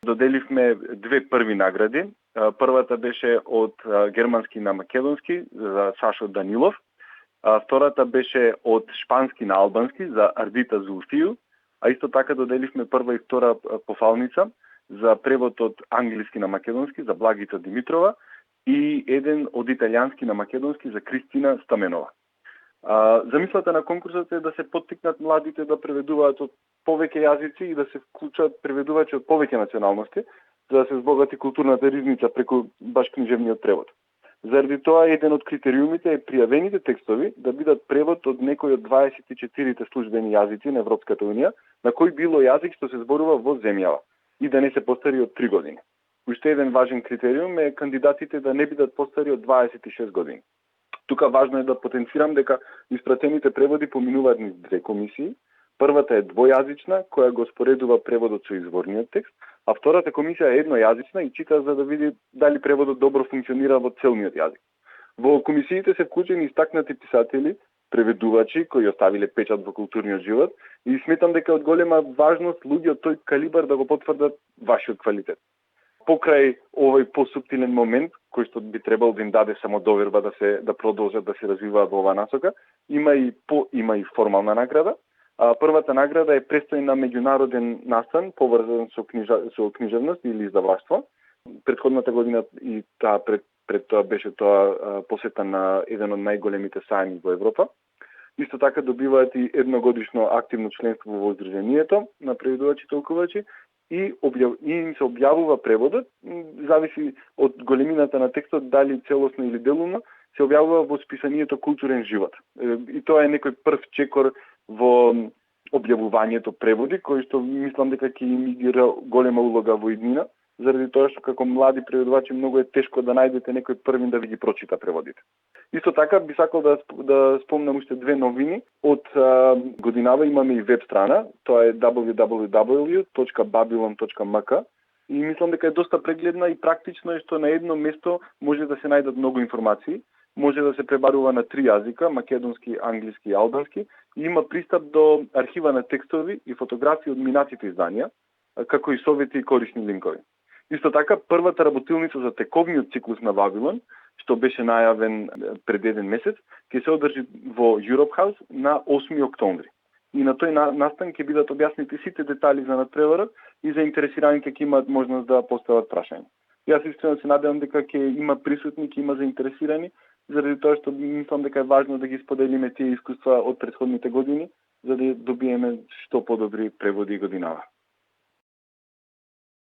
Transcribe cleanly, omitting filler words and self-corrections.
Доделивме две први награди. Првата беше од германски на македонски за Сашо Данилов. Втората беше од шпански на албански за Ардита Зулфију. А исто така доделивме прва и втора пофалница за превод од англиски на македонски за Благица Димитрова и еден од италијански на македонски за Кристина Стаменова. Замислата на конкурсот е да се поттикнат младите да преведуваат од повеќе јазици и да се вклучат преведувачи од повеќе националности, за да се збогати културната ризница преку баш книжевниот превод. Заради тоа еден од критериумите е пријавените текстови да бидат превод од некој од 24 службени јазици на Европската унија, на кој било јазик што се зборува во земјава и да не се постари од 3 години. Уште еден важен критериум е кандидатите да не бидат постари од 26 години. Тука важно е да потенцирам дека испратените преводи поминуваат низ две комисии. Првата е двојазична, која го споредува преводот со изворниот текст, а втората комисија е еднојазична и чита за да види дали преводот добро функционира во целниот јазик. Во комисиите се вклучени истакнати писатели, преведувачи кои оставиле печат во културниот живот и сметам дека е од голема важност луѓе од тој калибар да го потврдат вашиот квалитет. Покрај овој посуптилен момент, кој што би требало да им даде само доверба да продолжат да се развиваат во оваа насока, има и формална награда. Првата награда е престој на меѓународен настан поврзан со книжевност или издаваштво. Претходната година и таа пред тоа беше посета на еден од најголемите сајми во Европа. Исто така добиваат и едногодишно активно членство во Сдруженијето на преведувачи и толкувачи и им се објавува преводот, зависи од големината на текстот, дали целосно или делумно, се објавува во списанието Културен живот. И тоа е некој прв чекор во објавувањето преводи, кој што мислам дека ќе им игра голема улога во иднина, заради тоа што како млади преведувачи многу е тешко да најдете некој првин да ви ги прочита преводите. Исто така би сакал да спомнам уште две новини. Од годинава имаме и веб страна, тоа е www.babylon.mk и мислам дека е доста прегледна и практично е што на едно место може да се најдат многу информации. Може да се пребарува на 3 јазика, македонски, англиски и албански, и има пристап до архива на текстови и фотографии од минатите изданија, како и совети и корисни линкови. Исто така, првата работилница за тековниот циклус на Вавилон, што беше најавен пред еден месец, ќе се одржи во Europe House на 8 октомври. И на тој настан ќе бидат објаснати сите детали за надпреварот и заинтересираните ќе имаат можност да постават прашања. Јас искрено се надевам дека ќе има присутни, ќе има заинтересирани, заради тоа што мислам дека е важно да ги споделиме тие искуства од претходните години, за да добиеме што подобри преводи годинава.